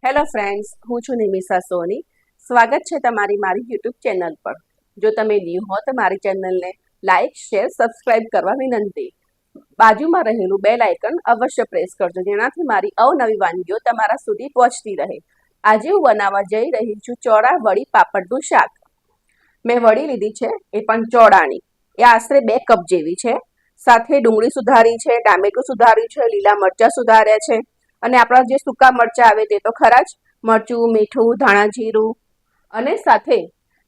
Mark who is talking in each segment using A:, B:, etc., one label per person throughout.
A: Hello friends, હું છું નિમિષા સોની. સ્વાગત છે તમારી મારી યુટ્યુબ ચેનલ પર. જો તમે ન્યૂ હો તો મારી ચેનલને લાઇક, શેર, સબસ્ક્રાઇબ કરવા વિનંતી. બાજુમાં રહેલું બેલ આઇકન અવશ્ય પ્રેસ કરજો, જેનાથી મારી અવનવી વાનગીઓ તમારા સુધી પહોંચતી રહે. આજે હું બનાવવા જઈ રહી છું ચોળા વડી પાપડનું શાક. મેં વડી લીધી છે, એ પણ ચોળાની. એ આશરે 2 કપ જેવી છે. સાથે ડુંગળી સુધારી છે, ટામેટું સુધાર્યું છે, લીલા મરચાં સુધાર્યા છે, અને આપણા જે સૂકા મરચાં આવે તે તો ખરા જ. મરચું, મીઠું, ધાણા જીરું, અને સાથે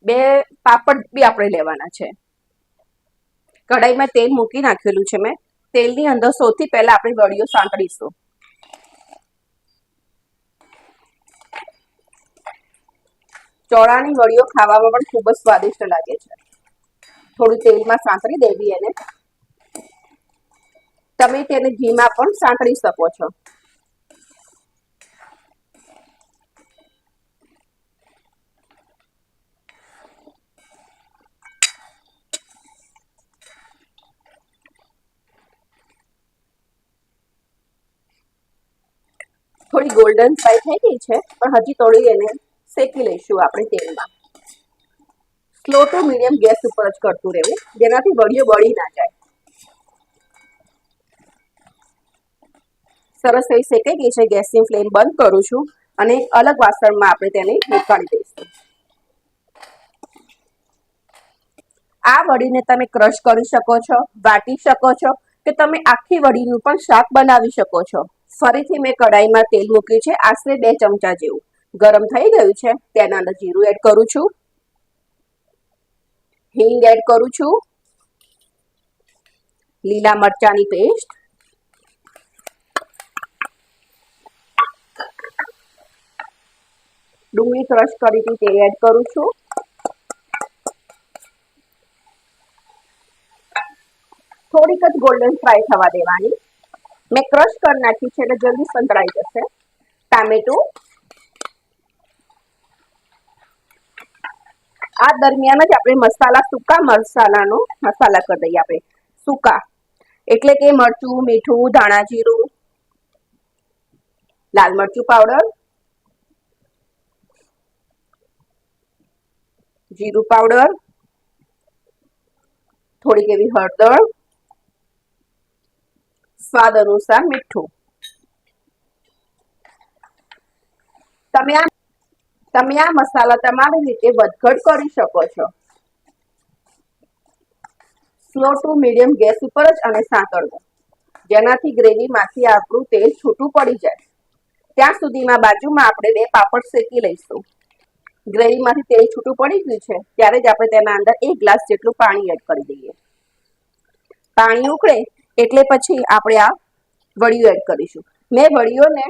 A: 2 પાપડ બી આપણે લેવાના છે. કઢાઈમાં તેલ મૂકી નાખેલું છે મેં. તેલની અંદર સૌથી પહેલા આપણે વડીઓ સાંતળીશું. ચોળાની વડીઓ ખાવામાં પણ ખૂબ જ સ્વાદિષ્ટ લાગે છે. થોડું તેલમાં સાંતળી દેવી એને. તમે તેને ઘીમાં પણ સાંતળી શકો છો. થોડી ગોલ્ડન ફ્રાય થઈ ગઈ છે, પણ હજી થોડી એને શેકી લઈશું આપણે તેલમાં. સ્લો ટુ મીડિયમ ગેસ ઉપર જ કરતું રહેવું, જેનાથી વડીઓ બળી ના જાય. સરસ એવી શેકાઈ ગઈ છે. ગેસની ફ્લેમ બંધ કરું છું અને એક અલગ વાસણમાં આપણે તેને નીકાળી દઈશું. આ વડીને તમે ક્રશ કરી શકો છો, વાટી શકો છો, કે તમે આખી વડીનું પણ શાક બનાવી શકો છો. ફરીથી મેં કઢાઈમાં તેલ મૂક્યું છે, આશરે 2 ચમચા જેવું. ગરમ થઈ ગયું છે. તેના અંદર જીરું એડ કરું છું, હિંગ એડ કરું છું, લીલા મરચાંની પેસ્ટ, ડુંગળી ક્રશ કરી હતી તે એડ કરું છું, થોડીક જ ગોલ્ડન ફ્રાય થવા દેવાની. મેં ક્રશ કરી નાખી છે એટલે જલ્દી સંતળાઈ જશે. ટામેટું. આ દરમિયાન જ આપણે સૂકા મસાલાનો મસાલા કરી દઈએ. આપણે સૂકા એટલે કે મરચું, મીઠું, ધાણા જીરું, લાલ મરચું પાવડર, જીરું પાવડર, થોડીક એવી હળદર, સ્વાદ અનુસાર મીઠું. તમે આ મસાલા તમારી રીતે વધઘટ કરી શકો છો. સ્લો ટુ મીડિયમ ગેસ ઉપર જ અને સાંતળવું, જેનાથી ગ્રેવીમાંથી આપણું તેલ છૂટું પડી જાય. ત્યાં સુધીમાં બાજુમાં આપણે 2 પાપડ શેકી લઈશું. ગ્રેવીમાંથી તેલ છૂટું પડી ગયું છે ત્યારે જ આપણે તેના અંદર 1 ગ્લાસ જેટલું પાણી એડ કરી દઈએ. પાણી ઉકળે એટલે પછી આપણે આ વડીઓ એડ કરીશું. મેં વડીઓને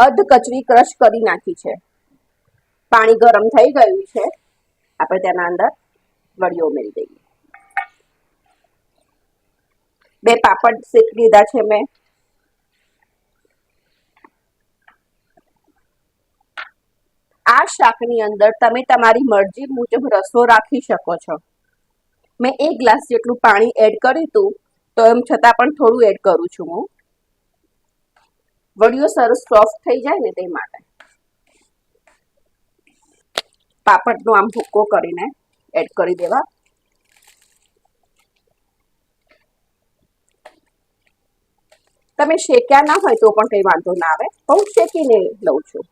A: અર્ધ કચરી ક્રશ કરી નાખી છે. પાણી ગરમ થઈ ગયું છે. આપણે તેના અંદર વડીઓ ઉમેરી દઈએ. 2 પાપડ શેકી લીધા છે મેં. આ શાકની અંદર તમે તમારી મરજી મુજબ રસો રાખી શકો છો. મેં 1 ગ્લાસ જેટલું પાણી એડ કર્યું હતું, તો એમ છતાં પણ થોડું એડ કરું છું હું. વડીઓ સરસ સોફ્ટ થઈ જાય ને તે માટે. પાપડનો આમ ભૂક્કો કરીને એડ કરી દેવા. તમે શેક્યા ના હોય તો પણ કંઈ વાંધો ના આવે, હું શેકીને લઉં છું.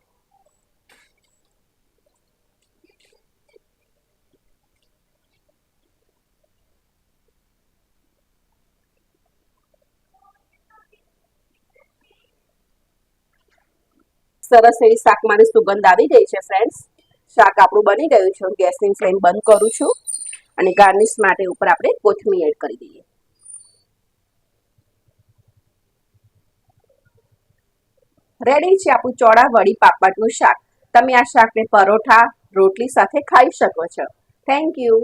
A: સરસ એવી શાકમાંની સુગંધ આવી ગઈ છે ફ્રેન્ડ્સ. શાક આપણું બની ગયું છે. ગેસની ફ્લેમ બંધ કરું છું અને ગાર્નિશ માટે ઉપર આપણે કોથમીર એડ કરી દઈએ. રેડી છે આપણું ચોળા વડી પાપડનું શાક. તમે આ શાકને પરોઠા, રોટલી સાથે ખાઈ શકો છો. Thank you.